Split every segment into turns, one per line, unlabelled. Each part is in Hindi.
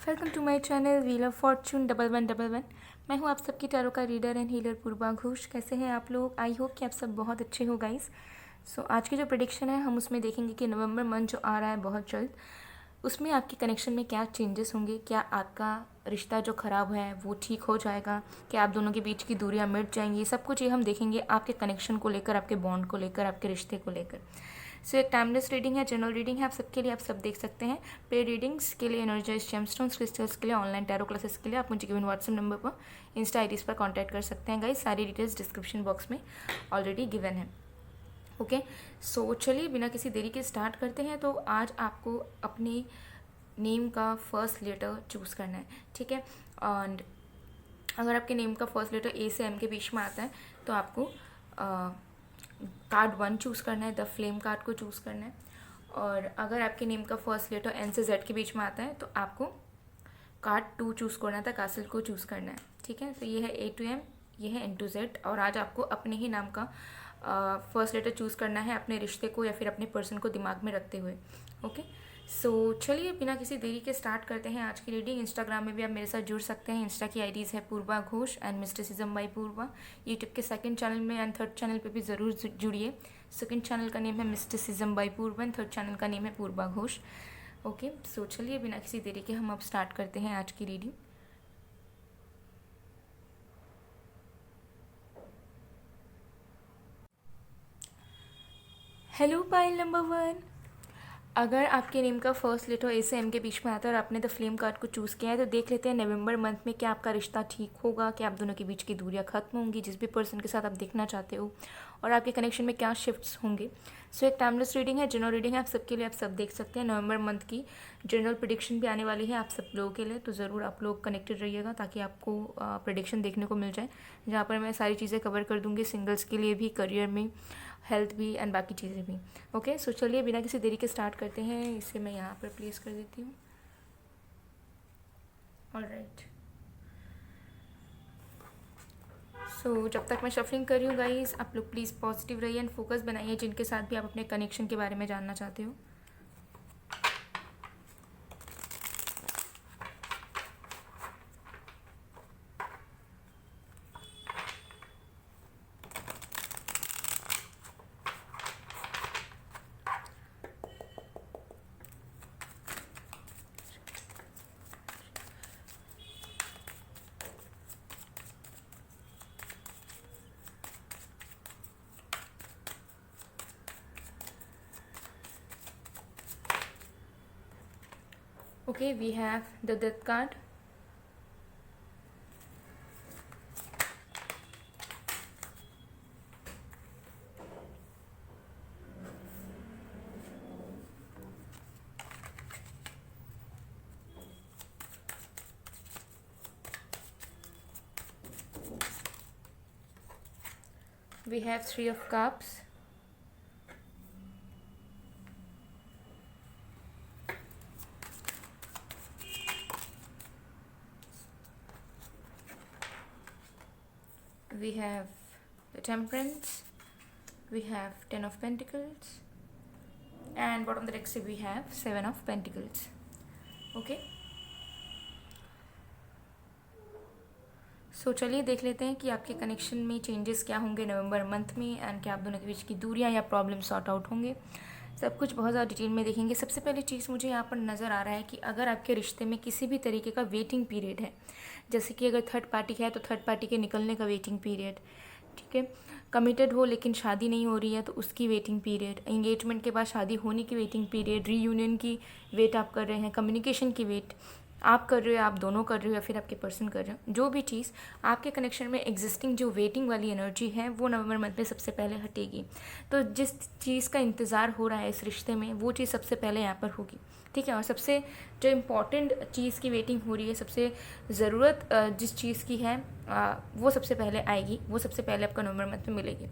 Welcome to my channel wheel of fortune 1111। मैं हूं आप सबकी टैरो का reader and healer Purva Ghosh. कैसे हैं आप लोग? आई होप कि आप सब बहुत अच्छे हो गाइस। सो आज की जो प्रेडिक्शन है हम उसमें देखेंगे कि नवंबर मंथ जो आ रहा है बहुत जल्द, उसमें आपके कनेक्शन में क्या चेंजेस होंगे। क्या आपका रिश्ता जो ख़राब है वो ठीक हो जाएगा? क्या आप दोनों के बीच की दूरियां मिट जाएंगी? सब कुछ ये हम देखेंगे आपके कनेक्शन को लेकर, आपके बॉन्ड को लेकर, आपके रिश्ते को लेकर। सो एक टाइमलेस रीडिंग है, जनरल रीडिंग है आप सबके लिए, आप सब देख सकते हैं। पे रीडिंग्स के लिए, एनर्जाइज जेमस्टोन्स क्रिस्टल्स के लिए, ऑनलाइन टैरो क्लासेस के लिए आप मुझे गिवन व्हाट्सएप नंबर पर, इंस्टा आईडीज पर कांटेक्ट कर सकते हैं गाइस। सारी डिटेल्स डिस्क्रिप्शन बॉक्स में ऑलरेडी गिवन है। ओके, सो चलिए बिना किसी देरी के स्टार्ट करते हैं। तो आज आपको अपने नेम का फर्स्ट लेटर चूज़ करना है, ठीक है। एंड अगर आपके नेम का फर्स्ट लेटर ए से एम के बीच में आता है तो आपको कार्ड 1 चूज़ करना है, द फ्लेम कार्ड को चूज़ करना है। और अगर आपके नेम का फर्स्ट लेटर एन से जेड के बीच में आता है तो आपको कार्ड 2 चूज़ करना था, कासल को चूज़ करना है, ठीक है। तो ये है ए टू एम, ये है एन टू जेड। और आज आपको अपने ही नाम का फर्स्ट लेटर चूज़ करना है, अपने रिश्ते को या फिर अपने पर्सन को दिमाग में रखते हुए। ओके, सो चलिए बिना किसी देरी के स्टार्ट करते हैं आज की रीडिंग। इंस्टाग्राम में भी आप मेरे साथ जुड़ सकते हैं। इंस्टा की आईडीज़ है Purva Ghosh and mysticism by Purva. YouTube के सेकंड चैनल में एंड थर्ड चैनल पे भी ज़रूर जुड़िए। सेकंड चैनल का नेम है mysticism by Purva and third channel का नेम है पूर्वा घोष। ओके, सो चलिए बिना किसी देरी के हम अब स्टार्ट करते हैं आज की रीडिंग। Hello pile number 1। अगर आपके नेम का फर्स्ट लेटर ए से एम के बीच में आता है और आपने द फ्लेम कार्ड को चूज़ किया है तो देख लेते हैं नवंबर मंथ में क्या आपका रिश्ता ठीक होगा, क्या आप दोनों के बीच की दूरियां खत्म होंगी, जिस भी पर्सन के साथ आप देखना चाहते हो, और आपके कनेक्शन में क्या शिफ्ट्स होंगे। सो एक टाइमलेस रीडिंग है, जनरल रीडिंग है आप सबके लिए, आप सब देख सकते हैं। नवंबर मंथ की जनरल प्रेडिक्शन भी आने वाली है आप सब लोगों के लिए, तो ज़रूर आप लोग कनेक्टेड रहिएगा ताकि आपको प्रेडिक्शन देखने को मिल जाए, जहाँ पर मैं सारी चीज़ें कवर कर दूँगी, सिंगल्स के लिए भी, करियर में, हेल्थ भी एंड बाकी चीज़ें भी। ओके, सो चलिए बिना किसी देरी के स्टार्ट करते हैं। इसे मैं यहाँ पर प्लेस कर देती हूँ। ऑलराइट, सो जब तक मैं शफलिंग कर रही हूँ गाइस, आप लोग प्लीज़ पॉजिटिव रहिए एंड फोकस बनाइए जिनके साथ भी आप अपने कनेक्शन के बारे में जानना चाहते हो। Okay, we have the death card. We have 3 of cups. We have the temperance. We have 10 of pentacles. And bottom of the deck we have 7 of pentacles. Okay. सो चलिए देख लेते हैं कि आपके कनेक्शन में चेंजेस क्या होंगे नवंबर मंथ में, एंड क्या आप दोनों के बीच की दूरियां या प्रॉब्लम सॉर्ट आउट होंगे। सब कुछ बहुत ज़्यादा डिटेल में देखेंगे। सबसे पहली चीज़ मुझे यहाँ पर नज़र आ रहा है कि अगर आपके रिश्ते में किसी भी तरीके का वेटिंग पीरियड है, जैसे कि अगर थर्ड पार्टी है तो थर्ड पार्टी के निकलने का वेटिंग पीरियड, ठीक है। कमिटेड हो लेकिन शादी नहीं हो रही है तो उसकी वेटिंग पीरियड, एंगेजमेंट के बाद शादी होने की वेटिंग पीरियड, रीयूनियन की वेट आप कर रहे हैं, कम्युनिकेशन की वेट आप कर रहे हो, आप दोनों कर रहे हो या फिर आपके पर्सन कर रहे हो, जो भी चीज़ आपके कनेक्शन में एग्जिस्टिंग जो वेटिंग वाली एनर्जी है वो नवंबर मंथ में सबसे पहले हटेगी। तो जिस चीज़ का इंतज़ार हो रहा है इस रिश्ते में वो चीज़ सबसे पहले यहाँ पर होगी, ठीक है। और सबसे जो इम्पॉर्टेंट चीज़ की वेटिंग हो रही है, सबसे ज़रूरत जिस चीज़ की है वो सबसे पहले आएगी, वो सबसे पहले आपका नवंबर मंथ में मिलेगी।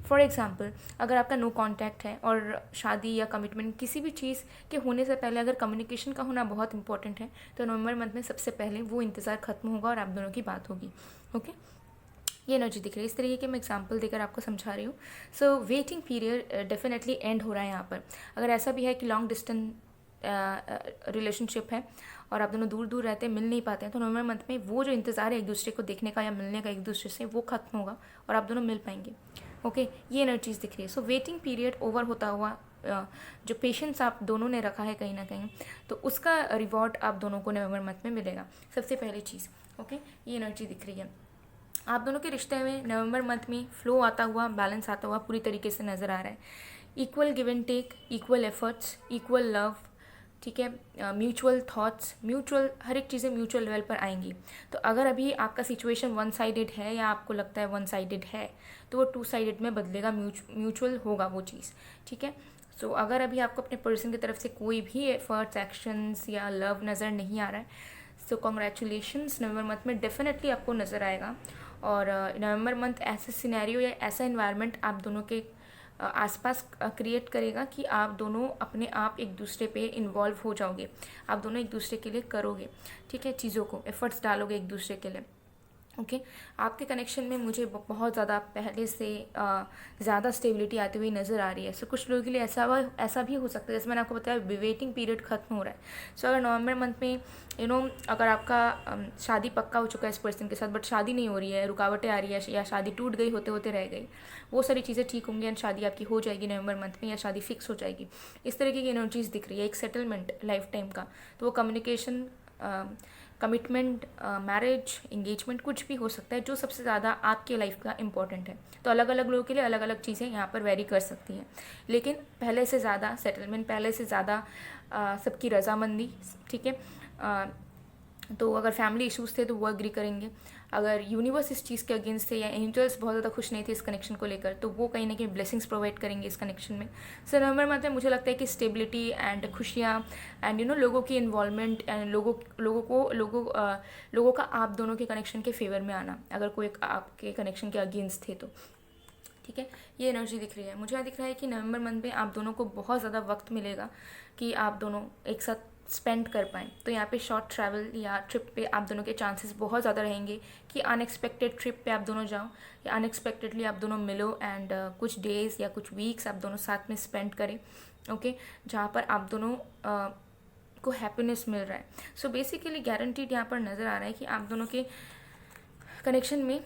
फॉर एग्ज़ाम्पल, अगर आपका नो कॉन्टैक्ट है और शादी या कमिटमेंट किसी भी चीज़ के होने से पहले अगर कम्युनिकेशन का होना बहुत इंपॉर्टेंट है तो नवंबर मंथ में सबसे पहले वो इंतज़ार खत्म होगा और आप दोनों की बात होगी। ओके, ये एनर्जी दिख रही है। इस तरीके के मैं एग्जांपल देकर आपको समझा रही हूँ। So waiting period definitely and हो रहा है यहाँ पर। अगर ऐसा भी है कि लॉन्ग डिस्टेंस रिलेशनशिप है और आप दोनों दूर दूर रहते हैं, मिल नहीं पाते हैं, तो नवंबर मंथ में वो जो इंतज़ार है एक दूसरे को देखने का या मिलने का एक दूसरे से, वो खत्म होगा और आप दोनों मिल पाएंगे। ओके, ये एनर्जीज दिख रही है। सो वेटिंग पीरियड ओवर होता हुआ जो पेशेंस आप दोनों ने रखा है कहीं ना कहीं, तो उसका रिवॉर्ड आप दोनों को नवंबर मंथ में मिलेगा, सबसे पहली चीज़। ओके, ये एनर्जी दिख रही है। आप दोनों के रिश्ते में नवंबर मंथ में फ्लो आता हुआ, बैलेंस आता हुआ पूरी तरीके से नज़र आ रहा है। Equal give and take, equal efforts, equal love, ठीक है, म्यूचुअल थॉट्स, म्यूचुअल हर एक चीज़ें म्यूचुअल लेवल पर आएंगी। तो अगर अभी आपका सिचुएशन वन साइडेड है या आपको लगता है वन साइडेड है, तो वो टू साइडेड में बदलेगा, म्यूचुअल होगा वो चीज़, ठीक है। सो अगर अभी आपको अपने पर्सन की तरफ से कोई भी एफर्ट्स, एक्शंस या लव नज़र नहीं आ रहा है, सो कॉन्ग्रेचुलेशंस, नवंबर मंथ में डेफिनेटली आपको नज़र आएगा। और नवंबर मंथ ऐसे सिनेरियो या ऐसा इन्वायरमेंट आप दोनों के आसपास क्रिएट करेगा कि आप दोनों अपने आप एक दूसरे पे इन्वॉल्व हो जाओगे, आप दोनों एक दूसरे के लिए करोगे, ठीक है, चीज़ों को एफर्ट्स डालोगे एक दूसरे के लिए। ओके, आपके कनेक्शन में मुझे बहुत ज़्यादा पहले से ज़्यादा स्टेबिलिटी आती हुई नज़र आ रही है। सो कुछ लोगों के लिए ऐसा भी हो सकता है, जैसे मैंने आपको बताया वेटिंग पीरियड खत्म हो रहा है। सो अगर नवंबर मंथ में अगर आपका शादी पक्का हो चुका है इस पर्सन के साथ, बट शादी नहीं हो रही है, रुकावटें आ रही है या शादी टूट गई होते होते रह गई, वो सारी चीज़ें ठीक होंगी एंड शादी आपकी हो जाएगी नवंबर मंथ में, या शादी फिक्स हो जाएगी। इस तरीके की एनर्जीज दिख रही है, एक सेटलमेंट लाइफ टाइम का। तो वो कम्युनिकेशन, कमिटमेंट, मैरिज, इंगेजमेंट कुछ भी हो सकता है जो सबसे ज़्यादा आपके लाइफ का इंपॉर्टेंट है। तो अलग अलग लोगों के लिए अलग अलग चीज़ें यहाँ पर वेरी कर सकती हैं, लेकिन पहले से ज़्यादा सेटलमेंट, पहले से ज़्यादा सबकी रजामंदी, ठीक है। तो अगर फैमिली इश्यूज़ थे तो वो एग्री करेंगे, अगर यूनिवर्स इस चीज़ के अगेंस्ट थे या एंजल्स बहुत ज़्यादा खुश नहीं थे इस कनेक्शन को लेकर, तो वो कहीं ना कहीं ब्लेसिंग्स प्रोवाइड करेंगे इस कनेक्शन में। सो नवंबर मंथ में मुझे लगता है कि स्टेबिलिटी एंड खुशियाँ एंड लोगों की इन्वॉल्वमेंट एंड लोगों का आप दोनों के कनेक्शन के फेवर में आना, अगर कोई आपके कनेक्शन के अगेंस्ट थे तो, ठीक है, ये एनर्जी दिख रही है। मुझे दिख रहा है कि नवंबर मंथ में आप दोनों को बहुत ज़्यादा वक्त मिलेगा कि आप दोनों एक साथ स्पेंड कर पाएँ। तो यहाँ पे शॉर्ट ट्रैवल या ट्रिप पे आप दोनों के चांसेस बहुत ज़्यादा रहेंगे कि अनएक्सपेक्टेड ट्रिप पे आप दोनों जाओ या अनएक्सपेक्टेडली आप दोनों मिलो एंड कुछ डेज़ या कुछ वीक्स आप दोनों साथ में स्पेंड करें। ओके, जहाँ पर आप दोनों को हैप्पीनेस मिल रहा है। सो बेसिकली गारंटीड यहाँ पर नज़र आ रहा है कि आप दोनों के कनेक्शन में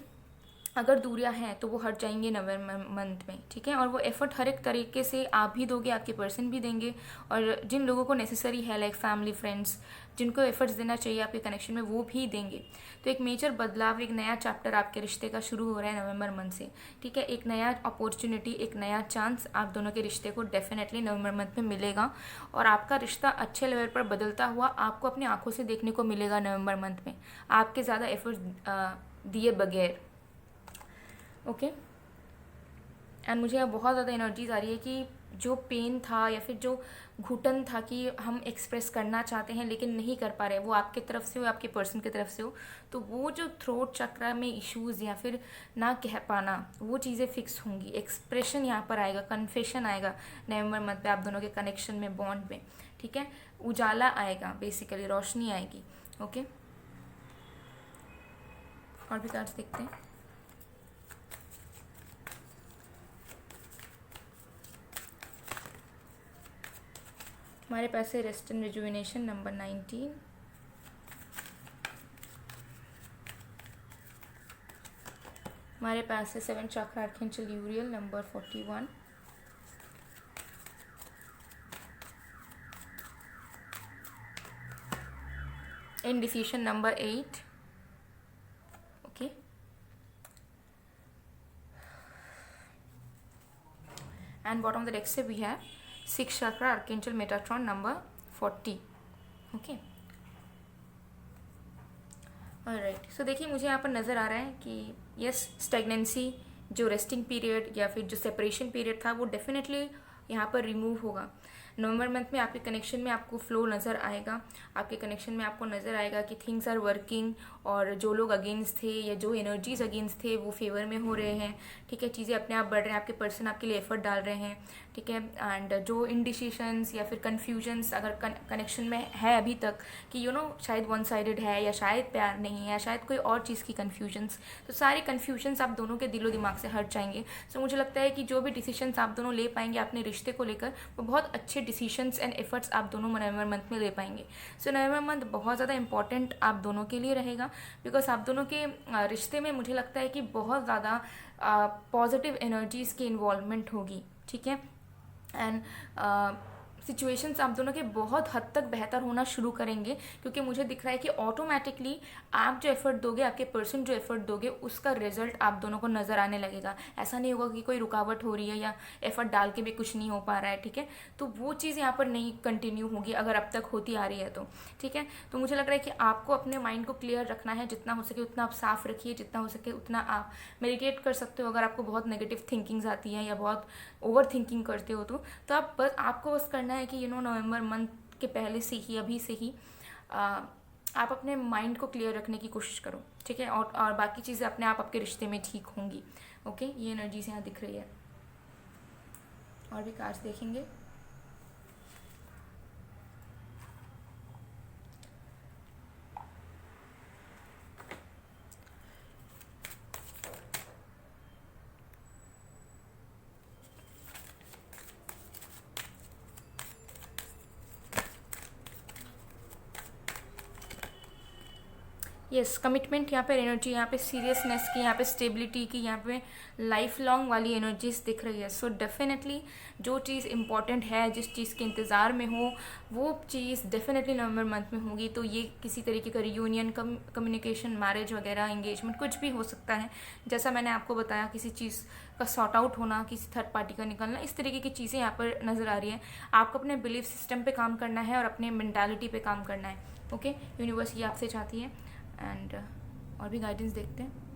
अगर दूरियां हैं तो वो हट जाएंगे नवंबर मंथ में, ठीक है। और वो एफर्ट हर एक तरीके से आप भी दोगे, आपके पर्सन भी देंगे, और जिन लोगों को नेसेसरी है लाइक फैमिली, फ्रेंड्स, जिनको एफर्ट्स देना चाहिए आपके कनेक्शन में, वो भी देंगे। तो एक मेजर बदलाव, एक नया चैप्टर आपके रिश्ते का शुरू हो रहा है नवंबर मंथ से, ठीक है। एक नया अपॉर्चुनिटी, एक नया चांस आप दोनों के रिश्ते को डेफिनेटली नवंबर मंथ में मिलेगा, और आपका रिश्ता अच्छे लेवल पर बदलता हुआ आपको अपनी आंखों से देखने को मिलेगा नवंबर मंथ में, आपके ज़्यादा एफर्ट्स दिए बगैर। ओके, एंड मुझे अब बहुत ज़्यादा एनर्जीज आ रही है कि जो पेन था या फिर जो घुटन था कि हम एक्सप्रेस करना चाहते हैं लेकिन नहीं कर पा रहे, वो आपके तरफ से हो, आपके पर्सन की तरफ से हो, तो वो जो थ्रोट चक्र में इश्यूज़ या फिर ना कह पाना, वो चीज़ें फिक्स होंगी, एक्सप्रेशन यहाँ पर आएगा, कन्फेशन आएगा नवंबर मंथ पे आप दोनों के कनेक्शन में, बॉन्ड में, ठीक है। उजाला आएगा, बेसिकली रोशनी आएगी। ओके, और भी कार्ड्स देखते हैं। हमारे पास है रेस्ट एंड रिजुविनेशन नंबर 19, हमारे पास है 7 chakra archangel Uriel number 41, indecision number 8, okay, and bottom of the deck से we have 6 chakra archangel Metatron number 40। Okay, alright. So देखिए, मुझे यहाँ पर नज़र आ रहा है कि यस, स्टेगनेंसी, जो रेस्टिंग पीरियड या फिर जो सेपरेशन पीरियड था, वो डेफिनेटली यहाँ पर रिमूव होगा। नवंबर मंथ में आपके कनेक्शन में आपको फ्लो नज़र आएगा, आपके कनेक्शन में आपको नज़र आएगा कि थिंग्स आर वर्किंग, और जो लोग अगेंस्ट थे या जो एनर्जीज अगेंस्ट थे वो फेवर में हो रहे हैं, ठीक है। चीज़ें अपने आप बढ़ रहे हैं, आपके पर्सन आपके लिए एफर्ट डाल रहे हैं, ठीक है। एंड जो इनडिसीशंस या फिर कन्फ्यूजन्स अगर कनेक्शन में है अभी तक कि शायद वन साइडेड है या शायद प्यार नहीं है या शायद कोई और चीज़ की कन्फ्यूजन्स, तो सारे कन्फ्यूजन्स आप दोनों के दिलो दिमाग से हट जाएंगे। सो मुझे लगता है कि जो भी डिसीजंस आप दोनों ले पाएंगे अपने रिश्ते को लेकर, वो बहुत अच्छे डिसीशंस एंड एफर्ट्स आप दोनों नवंबर मंथ में ले पाएंगे। सो नवंबर मंथ बहुत ज़्यादा इंपॉर्टेंट आप दोनों के लिए रहेगा, बिकॉज आप दोनों के रिश्ते में मुझे लगता है कि बहुत ज़्यादा पॉजिटिव एनर्जीज़ की इन्वॉल्वमेंट होगी, ठीक है। एंड सिचुएशंस आप दोनों के बहुत हद तक बेहतर होना शुरू करेंगे, क्योंकि मुझे दिख रहा है कि ऑटोमेटिकली आप जो एफर्ट दोगे, आपके पर्सन जो एफर्ट दोगे, उसका रिजल्ट आप दोनों को नज़र आने लगेगा। ऐसा नहीं होगा कि कोई रुकावट हो रही है या एफर्ट डाल के भी कुछ नहीं हो पा रहा है, ठीक है। तो वो चीज़ यहाँ पर नहीं कंटिन्यू होगी अगर अब तक होती आ रही है तो, ठीक है। तो मुझे लग रहा है कि आपको अपने माइंड को क्लियर रखना है, जितना हो सके उतना आप साफ रखिए, जितना हो सके उतना आप मेडिटेट कर सकते हो। अगर आपको बहुत नेगेटिव थिंकिंग्स आती हैं या बहुत ओवर थिंकिंग करते हो तो आप बस आपको बस करना है कि नवंबर मंथ के पहले से ही, अभी से ही आप अपने माइंड को क्लियर रखने की कोशिश करो, ठीक है। और बाकी चीज़ें अपने आप आपके रिश्ते में ठीक होंगी। ओके, ये एनर्जीज यहाँ दिख रही है। और भी कार्ड्स देखेंगे। यस, कमिटमेंट यहाँ पे एनर्जी, यहाँ पे सीरियसनेस की, यहाँ पे स्टेबिलिटी की, यहाँ पे लाइफ लॉन्ग वाली एनर्जीज दिख रही है। सो डेफिनेटली जो चीज़ इंपॉर्टेंट है, जिस चीज़ के इंतज़ार में हो, वो चीज़ डेफिनेटली नवंबर मंथ में होगी। तो ये किसी तरीके का रियूनियन, कम्युनिकेशन, मैरिज वगैरह, एंगेजमेंट, कुछ भी हो सकता है। जैसा मैंने आपको बताया, किसी चीज़ का सॉर्ट आउट होना, किसी थर्ड पार्टी का निकलना, इस तरीके की चीज़ें यहाँ पर नज़र आ रही है। आपको अपने बिलीफ सिस्टम पे काम करना है और अपने मेंटालिटी पे काम करना है। ओके, यूनिवर्स ये आपसे चाहती है। एंड और भी गाइडेंस देखते हैं।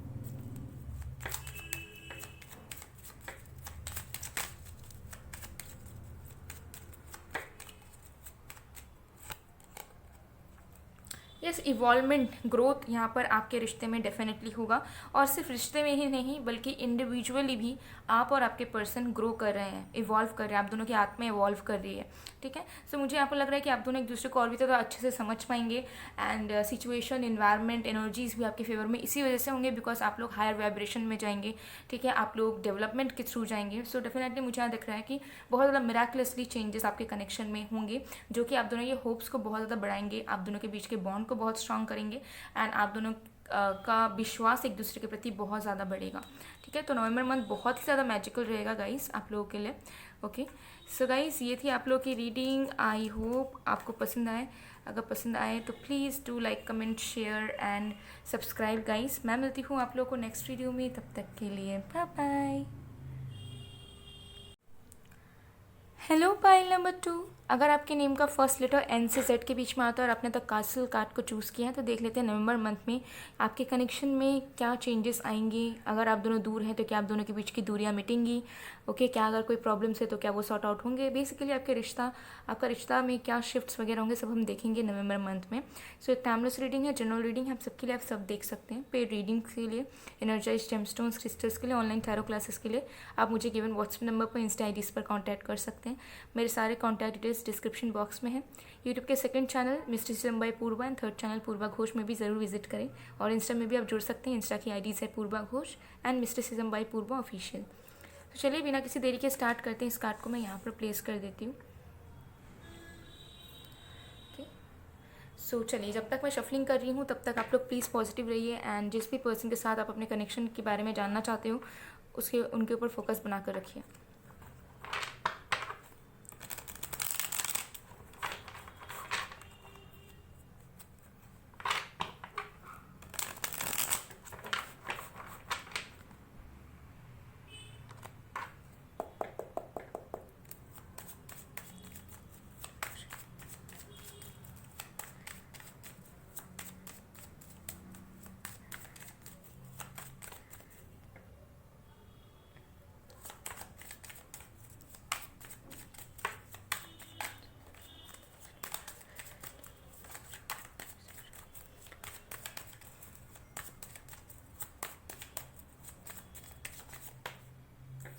यस, इवॉल्वमेंट, ग्रोथ यहाँ पर आपके रिश्ते में डेफिनेटली होगा। और सिर्फ रिश्ते में ही नहीं बल्कि इंडिविजुअली भी आप और आपके पर्सन ग्रो कर रहे हैं, इवॉल्व कर रहे हैं, आप दोनों की आत्मा इवॉल्व कर रही है, ठीक है। सो मुझे यहाँ पर लग रहा है कि आप दोनों एक दूसरे को और भी ज़्यादा अच्छे से समझ पाएंगे। एंड सिचुएशन, इन्वायरमेंट, एनर्जीज भी आपके फेवर में इसी वजह से होंगे, बिकॉज आप लोग हायर वाइब्रेशन में जाएंगे, ठीक है। आप लोग डेवलपमेंट के थ्रू जाएंगे। सो डेफिनेटली मुझे यहाँ दिख रहा है कि बहुत ज़्यादा मिराकुलसली चेंजेस आपके कनेक्शन में होंगे, जो कि आप दोनों ये होप्स को बहुत ज़्यादा बढ़ाएंगे, आप दोनों के बीच के बॉन्ड को बहुत स्ट्रांग करेंगे। एंड आप दोनों का विश्वास एक दूसरे के प्रति बहुत ज़्यादा बढ़ेगा, ठीक है। तो नवंबर मंथ बहुत ही ज़्यादा मैजिकल रहेगा गाइस आप लोगों के लिए। ओके, सो गाइस ये थी आप लोगों की रीडिंग। आई होप आपको पसंद आए। अगर पसंद आए तो please do like, comment, share and subscribe guys. मैं मिलती हूँ आप लोगों को नेक्स्ट वीडियो में, तब तक के लिए bye bye. Hello pile number 2, अगर आपके नेम का फर्स्ट लेटर एन से जेड के बीच में आता है और आपने तक कासल कार्ड को चूज़ किया है, तो देख लेते हैं नवंबर मंथ में आपके कनेक्शन में क्या चेंजेस आएंगे। अगर आप दोनों दूर हैं तो क्या आप दोनों के बीच की दूरियां मिटेंगी, ओके। क्या अगर कोई प्रॉब्लम्स है तो क्या वो सॉर्ट आउट होंगे। बेसिकली आपका रिश्ता में क्या शिफ्ट्स वगैरह होंगे, सब हम देखेंगे नवंबर मंथ में। सो एक टाइमलेस रीडिंग है, जनरल रीडिंग है, आप सबके लिए आप सब देख सकते हैं। पेड रीडिंग्स के लिए, एनर्जाइज जेमस्टोन्स क्रिस्टल्स के लिए, ऑनलाइन टैरो क्लासेस के लिए आप मुझे गिवन व्हाट्सएप नंबर पर, इंस्टा आईडीज़ पर कॉन्टैक्ट कर सकते हैं। मेरे सारे कॉन्टैक्ट डिटेल्स डिस्क्रिप्शन बॉक्स में है। यूट्यूब के second channel mysticism by Purva and third channel Purva Ghosh में भी ज़रूर विजिट करें। और इंस्टा में भी आप जुड़ सकते हैं। इंस्टा की आईडीज़ है Purva Ghosh and mysticism by Purva official. तो चलिए बिना किसी देरी के स्टार्ट करते हैं। इस कार्ड को मैं यहाँ पर प्लेस कर देती हूँ। सो चलिए, जब तक मैं शफलिंग कर रही हूँ तब तक आप लोग प्लीज़ पॉजिटिव रहिए। एंड जिस भी पर्सन के साथ आप अपने कनेक्शन के बारे में जानना चाहते हो उनके ऊपर फोकस बनाकर रखिए।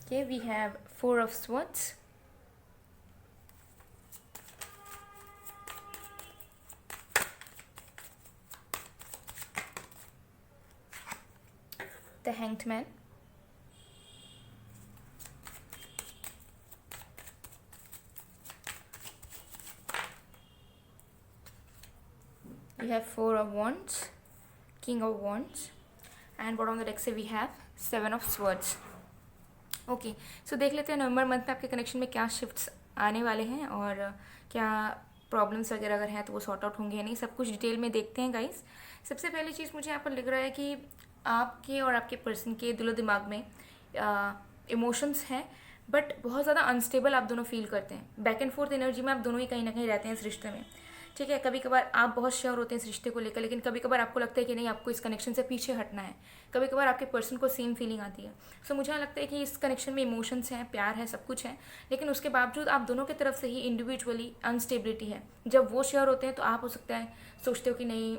Okay, we have Four of Swords, the Hanged Man, we have 4 of wands, king of wands, and bottom of the deck से we have 7 of swords. Okay, सो देख लेते हैं नवंबर मंथ में आपके कनेक्शन में क्या शिफ्ट्स आने वाले हैं और क्या प्रॉब्लम्स वगैरह अगर हैं तो वो सॉर्ट आउट होंगे या नहीं, सब कुछ डिटेल में देखते हैं गाइस. सबसे पहली चीज़ मुझे यहाँ पर लग रहा है कि आपके और आपके पर्सन के दिलो दिमाग में इमोशंस हैं, बट बहुत ज़्यादा अनस्टेबल आप दोनों फील करते हैं. बैक एंड फोर्थ एनर्जी में आप दोनों ही कहीं ना कहीं रहते हैं इस रिश्ते में. ठीक है, कभी कभार आप बहुत श्योर होते हैं इस रिश्ते को लेकर, लेकिन कभी कभार आपको लगता है कि नहीं, आपको इस कनेक्शन से पीछे हटना है. कभी कभार आपके पर्सन को सेम फीलिंग आती है. सो मुझे लगता है कि इस कनेक्शन में इमोशंस हैं, प्यार है, सब कुछ है, लेकिन उसके बावजूद आप दोनों की तरफ से ही इंडिविजुअली अनस्टेबिलिटी है. जब वो श्योर होते हैं तो आप हो सकता है सोचते हो कि नहीं,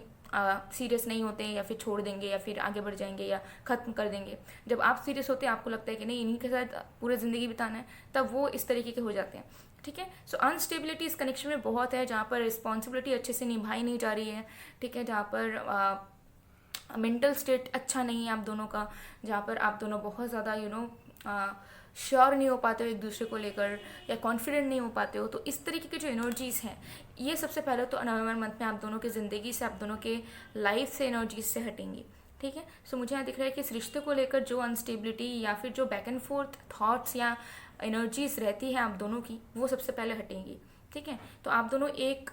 सीरियस नहीं होते हैं या फिर छोड़ देंगे या फिर आगे बढ़ जाएंगे या ख़त्म कर देंगे. जब आप सीरियस होते हैं, आपको लगता है कि नहीं, इन्हीं के साथ पूरी ज़िंदगी बिताना है, तब वो इस तरीके के हो जाते हैं. ठीक है, सो अनस्टेबिलिटी इस कनेक्शन में बहुत है, जहाँ पर रिस्पॉन्सिबिलिटी अच्छे से निभाई नहीं जा रही है. ठीक है, जहाँ पर मेंटल स्टेट अच्छा नहीं है आप दोनों का, जहाँ पर आप दोनों बहुत ज़्यादा श्योर नहीं हो पाते हो एक दूसरे को लेकर या कॉन्फिडेंट नहीं हो पाते हो. तो इस तरीके की जो एनर्जीज़ हैं, ये सबसे पहले तो नवंबर मंथ में आप दोनों की ज़िंदगी से, आप दोनों के लाइफ से एनर्जीज से हटेंगी. ठीक है, सो मुझे यहाँ दिख रहा है कि इस रिश्ते को लेकर जो अनस्टेबिलिटी या फिर जो बैक एंड फोर्थ थॉट्स या एनर्जीज रहती है आप दोनों की, वो सबसे पहले हटेंगी. ठीक है, तो आप दोनों एक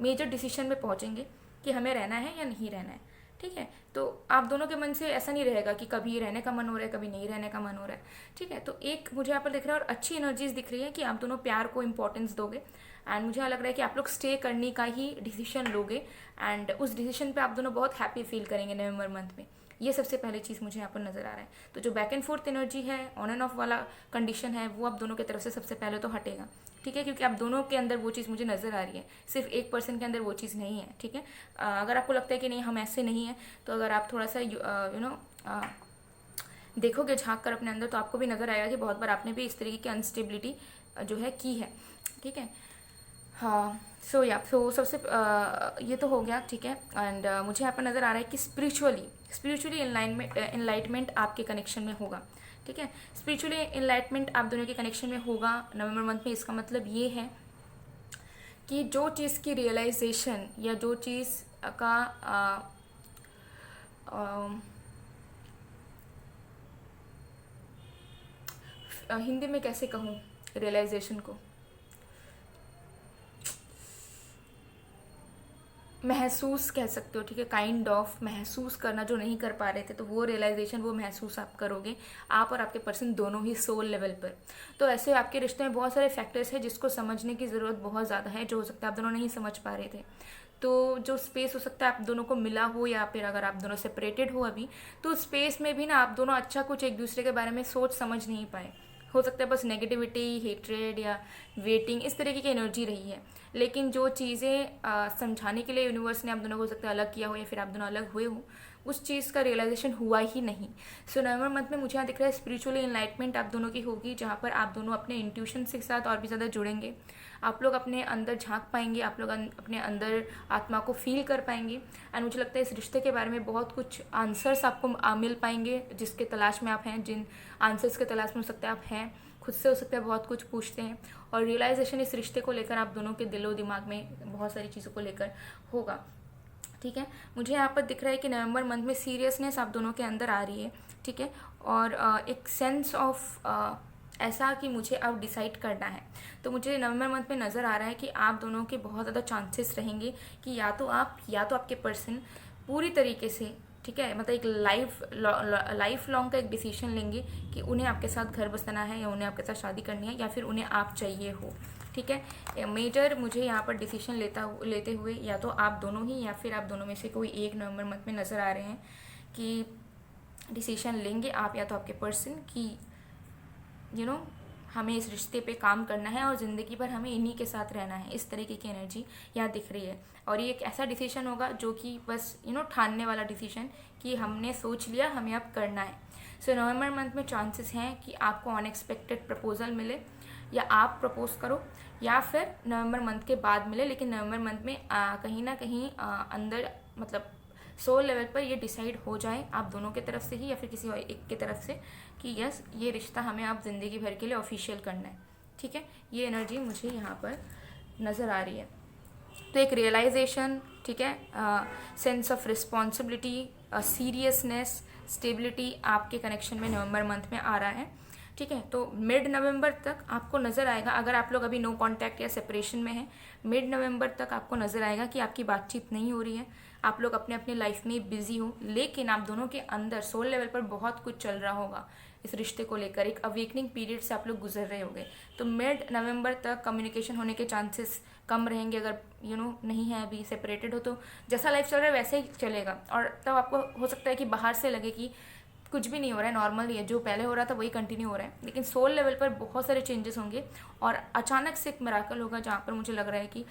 मेजर डिसीजन में पहुँचेंगे कि हमें रहना है या नहीं रहना है. ठीक है, तो आप दोनों के मन से ऐसा नहीं रहेगा कि कभी रहने का मन हो रहा है, कभी नहीं रहने का मन हो रहा है. ठीक है, तो एक मुझे यहाँ पर दिख रहा है और अच्छी एनर्जीज दिख रही है कि आप दोनों प्यार को इंपॉर्टेंस दोगे. एंड मुझे लग रहा है कि आप लोग स्टे करने का ही डिसीजन लोगे एंड उस डिसीजन पे आप दोनों बहुत हैप्पी फील करेंगे नवंबर मंथ में. ये सबसे पहले चीज़ मुझे यहाँ पर नज़र आ रहा है. तो जो बैक एंड फोर्थ एनर्जी है, ऑन एंड ऑफ वाला कंडीशन है, वो आप दोनों की तरफ से सबसे पहले तो हटेगा. ठीक है, क्योंकि आप दोनों के अंदर वो चीज़ मुझे नज़र आ रही है, सिर्फ एक पर्सन के अंदर वो चीज़ नहीं है. ठीक है, अगर आपको लगता है कि नहीं हम ऐसे नहीं हैं, तो अगर आप थोड़ा सा देखोगे झांक कर अपने अंदर, तो आपको भी नज़र आएगा कि बहुत बार आपने भी इस तरीके की अनस्टेबिलिटी जो है की है. ठीक है, हाँ, सो सबसे ये तो हो गया. ठीक है, एंड मुझे यहाँ पर नज़र आ रहा है कि स्पिरिचुअली इनलाइटमेंट आपके कनेक्शन में होगा. ठीक है, स्पिरिचुअली इनलाइटमेंट आप दोनों के कनेक्शन में होगा नवंबर मंथ में. इसका मतलब ये है कि जो चीज़ की रियलाइजेशन या जो चीज़ का हिंदी में कैसे कहूँ रियलाइजेशन को, महसूस कह सकते हो. ठीक है, काइंड ऑफ महसूस करना जो नहीं कर पा रहे थे, तो वो रियलाइजेशन, वो महसूस आप करोगे, आप और आपके पर्सन दोनों ही सोल लेवल पर. तो ऐसे आपके रिश्ते में बहुत सारे फैक्टर्स हैं जिसको समझने की ज़रूरत बहुत ज़्यादा है, जो हो सकता है आप दोनों नहीं समझ पा रहे थे. तो जो स्पेस हो सकता है आप दोनों को मिला हो, या फिर अगर आप दोनों सेपरेटेड हो अभी, तो स्पेस में भी ना आप दोनों अच्छा कुछ एक दूसरे के बारे में सोच समझ नहीं पाए. हो सकता है बस नेगेटिविटी, हेट्रेड या वेटिंग, इस तरीके की एनर्जी रही है. लेकिन जो चीज़ें समझाने के लिए यूनिवर्स ने आप दोनों को हो सकता है अलग किया हो, या फिर आप दोनों अलग हुए हो, उस चीज़ का रियलाइजेशन हुआ ही नहीं. सो नवंबर मंथ में मुझे यहाँ दिख रहा है स्पिरिचुअली एनलाइटमेंट आप दोनों की होगी, जहाँ पर आप दोनों अपने इंट्यूशन के साथ और भी ज़्यादा जुड़ेंगे. आप लोग अपने अंदर झांक पाएंगे, आप लोग अपने अंदर आत्मा को फील कर पाएंगे. एंड मुझे लगता है इस रिश्ते के बारे में बहुत कुछ आंसर्स आपको मिल पाएंगे जिसके तलाश में आप हैं, जिन आंसर्स के तलाश में हो सकता है आप हैं, खुद से हो सकता है बहुत कुछ पूछते हैं. और रियलाइजेशन इस रिश्ते को लेकर आप दोनों के दिलो दिमाग में बहुत सारी चीज़ों को लेकर होगा. ठीक है, मुझे यहाँ पर दिख रहा है कि नवंबर मंथ में सीरियसनेस आप दोनों के अंदर आ रही है. ठीक है, और एक सेंस ऑफ ऐसा कि मुझे अब डिसाइड करना है. तो मुझे नवंबर मंथ में नज़र आ रहा है कि आप दोनों के बहुत ज़्यादा चांसेस रहेंगे कि या तो आपके पर्सन पूरी तरीके से, ठीक है, मतलब एक लाइफ लॉन्ग का एक डिसीजन लेंगे कि उन्हें आपके साथ घर बसाना है या उन्हें आपके साथ शादी करनी है, या फिर उन्हें आप चाहिए हो. ठीक है, मेजर मुझे यहाँ पर डिसीजन लेते हुए या तो आप दोनों ही या फिर आप दोनों में से कोई एक नवंबर मंथ में नज़र आ रहे हैं कि डिसीजन लेंगे आप या तो आपके पर्सन की हमें इस रिश्ते पे काम करना है और ज़िंदगी भर हमें इन्हीं के साथ रहना है. इस तरीके की एनर्जी यहाँ दिख रही है. और ये एक ऐसा डिसीजन होगा जो कि बस ठानने वाला डिसीजन कि हमने सोच लिया, हमें अब करना है. सो नवंबर मंथ में चांसेस हैं कि आपको अनएक्सपेक्टेड प्रपोजल मिले, या आप प्रपोज करो, या फिर नवंबर मंथ के बाद मिले. लेकिन नवंबर मंथ में कहीं ना कहीं अंदर मतलब सोल लेवल पर ये डिसाइड हो जाए आप दोनों के तरफ से ही या फिर किसी और एक के तरफ से कि यस, ये रिश्ता हमें आप ज़िंदगी भर के लिए ऑफिशियल करना है. ठीक है, ये एनर्जी मुझे यहाँ पर नज़र आ रही है. तो एक रियलाइजेशन, ठीक है, sense of responsibility, seriousness, stability आपके कनेक्शन में नवंबर मंथ में आ रहा है, ठीक है। तो मिड नवंबर तक आपको नज़र आएगा, अगर आप लोग अभी नो कांटेक्ट या सेपरेशन में हैं, मिड नवंबर तक आपको नज़र आएगा कि आपकी बातचीत नहीं हो रही है, आप लोग अपने अपने लाइफ में बिजी हो, लेकिन आप दोनों के अंदर सोल लेवल पर बहुत कुछ चल रहा होगा इस रिश्ते को लेकर। एक अवेकनिंग पीरियड से आप लोग गुजर रहे होंगे। तो मिड नवंबर तक कम्युनिकेशन होने के चांसेस कम रहेंगे, अगर नहीं है अभी सेपरेटेड हो तो जैसा लाइफ चल रहा है वैसे ही चलेगा। और तब आपको हो सकता है कि बाहर से लगे कि कुछ भी नहीं हो रहा है, नॉर्मल ही है, जो पहले हो रहा था वही कंटिन्यू हो रहा है, लेकिन सोल लेवल पर बहुत सारे चेंजेस होंगे और अचानक से एक मिराकल होगा जहाँ पर मुझे लग रहा है कि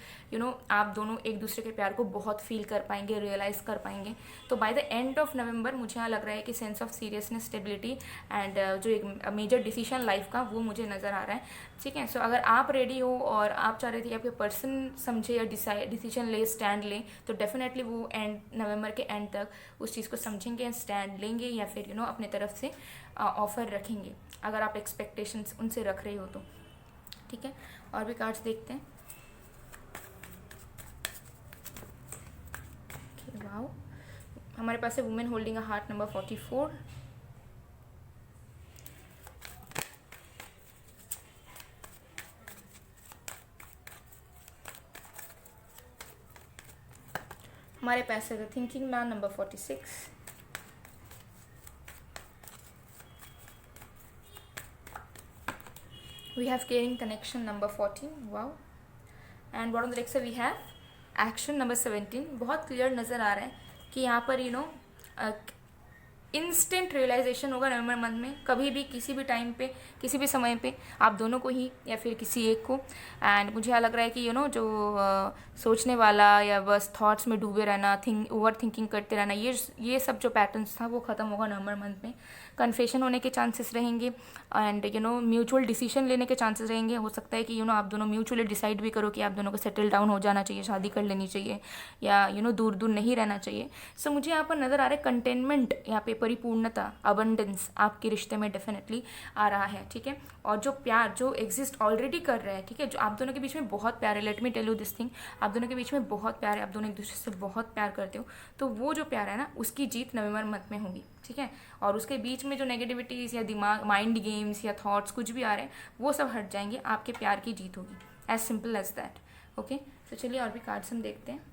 आप दोनों एक दूसरे के प्यार को बहुत फील कर पाएंगे, रियलाइज कर पाएंगे। तो by the end of November मुझे यहाँ लग रहा है कि sense of seriousness, stability and जो एक मेजर डिसीजन लाइफ का वो मुझे नज़र आ रहा है, ठीक है। सो अगर आप रेडी हो और आप चाह रहे थे आपके पर्सन समझे या डिसीजन ले, स्टैंड ले, तो डेफिनेटली वो नवंबर के एंड तक उस चीज़ को समझेंगे, स्टैंड लेंगे या फिर अपने तरफ से ऑफर रखेंगे, अगर आप एक्सपेक्टेशंस उनसे रख रहे हो तो, ठीक है। और भी कार्ड्स देखते हैं। वाओ, हमारे पास है women holding a heart number 44, हमारे पास है the thinking man number 46, we have caring connection number 14, wow, and bottom of the deck से we have action number 17। बहुत क्लियर नज़र आ रहा है कि यहाँ पर इंस्टेंट रियलाइजेशन होगा नवंबर मंथ में, कभी भी किसी भी टाइम पे किसी भी समय पे आप दोनों को ही या फिर किसी एक को। एंड मुझे यहाँ लग रहा है कि जो सोचने वाला या बस थॉट्स में डूबे रहना, ओवर थिंकिंग करते रहना, ये सब जो पैटर्न्स था वो ख़त्म होगा नवंबर मंथ में। कन्फेशन होने के चांसेस रहेंगे एंड म्यूचुअल डिसीजन लेने के चांसेस रहेंगे। हो सकता है कि आप दोनों म्यूचुअली डिसाइड भी करो कि आप दोनों को सेटल डाउन हो जाना चाहिए, शादी कर लेनी चाहिए या दूर दूर नहीं रहना चाहिए। सो मुझे यहाँ पर नज़र आ रहा है कंटेनमेंट, यहाँ पे परिपूर्णता, अबंडेंस आपके रिश्ते में डेफिनेटली आ रहा है, ठीक है। और जो प्यार जो एग्जिस्ट ऑलरेडी कर रहा है, ठीक है, जो आप दोनों के बीच में बहुत प्यार है, let me tell you this thing, आप दोनों के बीच में बहुत प्यार है, आप दोनों एक दूसरे से बहुत प्यार करते हो, तो वो जो प्यार है ना उसकी जीत नवंबर मंथ में होगी, ठीक है। और उसके बीच में जो नेगेटिविटीज़ या दिमाग माइंड गेम्स या थॉट्स कुछ भी आ रहे हैं वो सब हट जाएंगे, आपके प्यार की जीत होगी, as simple as that, okay. तो चलिए और भी कार्ड्स हम देखते हैं।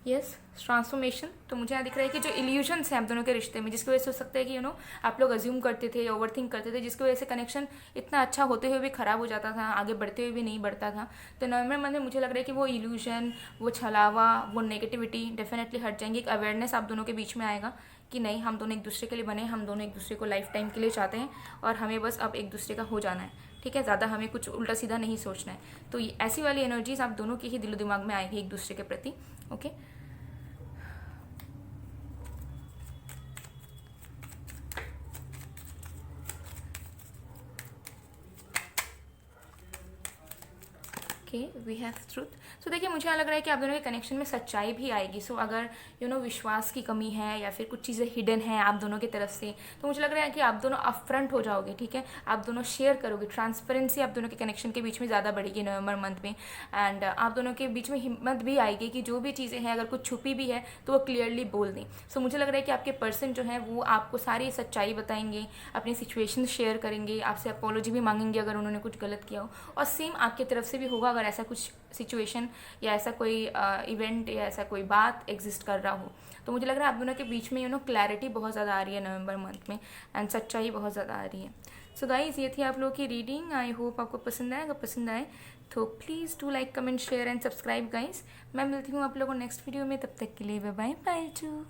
Yes, transformation. तो मुझे यहाँ दिख रहा है कि जो इल्यूजन्स हैं आप दोनों के रिश्ते में, जिसकी वजह से हो सकता है कि आप लोग अज्यूम करते थे या ओवरथिंक करते थे, जिसकी वजह से कनेक्शन इतना अच्छा होते हुए भी ख़राब हो जाता था, आगे बढ़ते हुए भी नहीं बढ़ता था। तो नवंबर मंथ में मुझे लग रहा है कि वो इल्यूजन, वो छलावा, वो नेगेटिविटी डेफिनेटली हट जाएंगी। एक अवेयरनेस आप दोनों के बीच में आएगा कि नहीं, हम दोनों एक दूसरे के लिए बने, हम दोनों एक दूसरे को लाइफ टाइम के लिए चाहते हैं और हमें बस अब एक दूसरे का हो जाना है, ठीक है, ज़्यादा हमें कुछ उल्टा सीधा नहीं सोचना है। तो ऐसी वाली एनर्जीज आप दोनों के ही दिलो दिमाग में आएगी एक दूसरे के प्रति, okay. Okay, we have truth. So देखिए, मुझे यहाँ लग रहा है कि आप दोनों के कनेक्शन में सच्चाई भी आएगी। सो अगर विश्वास की कमी है या फिर कुछ चीज़ें हिडन है आप दोनों की तरफ से, तो मुझे लग रहा है कि आप दोनों अपफ्रंट हो जाओगे, ठीक है, आप दोनों शेयर करोगे, ट्रांसपेरेंसी आप दोनों के कनेक्शन के बीच में ज़्यादा बढ़ेगी नवंबर मंथ में। एंड आप दोनों के बीच में हिम्मत भी आएगी कि जो भी चीज़ें हैं अगर कुछ छुपी भी है तो वो क्लियरली बोल दें। सो मुझे लग रहा है कि आपके पर्सन जो है वो आपको सारी सच्चाई बताएंगे, अपनी सिचुएशन शेयर करेंगे, आपसे अपॉलॉजी भी मांगेंगे अगर उन्होंने कुछ गलत किया हो, और सेम आपकी तरफ से भी होगा अगर ऐसा कुछ सिचुएशन या ऐसा कोई इवेंट या ऐसा कोई बात एग्जिस्ट कर रहा हो। तो मुझे लग रहा है आप दोनों के बीच में क्लैरिटी बहुत ज़्यादा आ रही है नवंबर मंथ में एंड सच्चाई बहुत ज़्यादा आ रही है। सो गाइस, ये थी आप लोगों की रीडिंग। आई होप आपको पसंद आए। अगर पसंद आए तो please do like, comment, share and subscribe guys. मैं मिलती हूँ आप लोगों को नेक्स्ट वीडियो में, तब तक के लिए बाय बाय टू।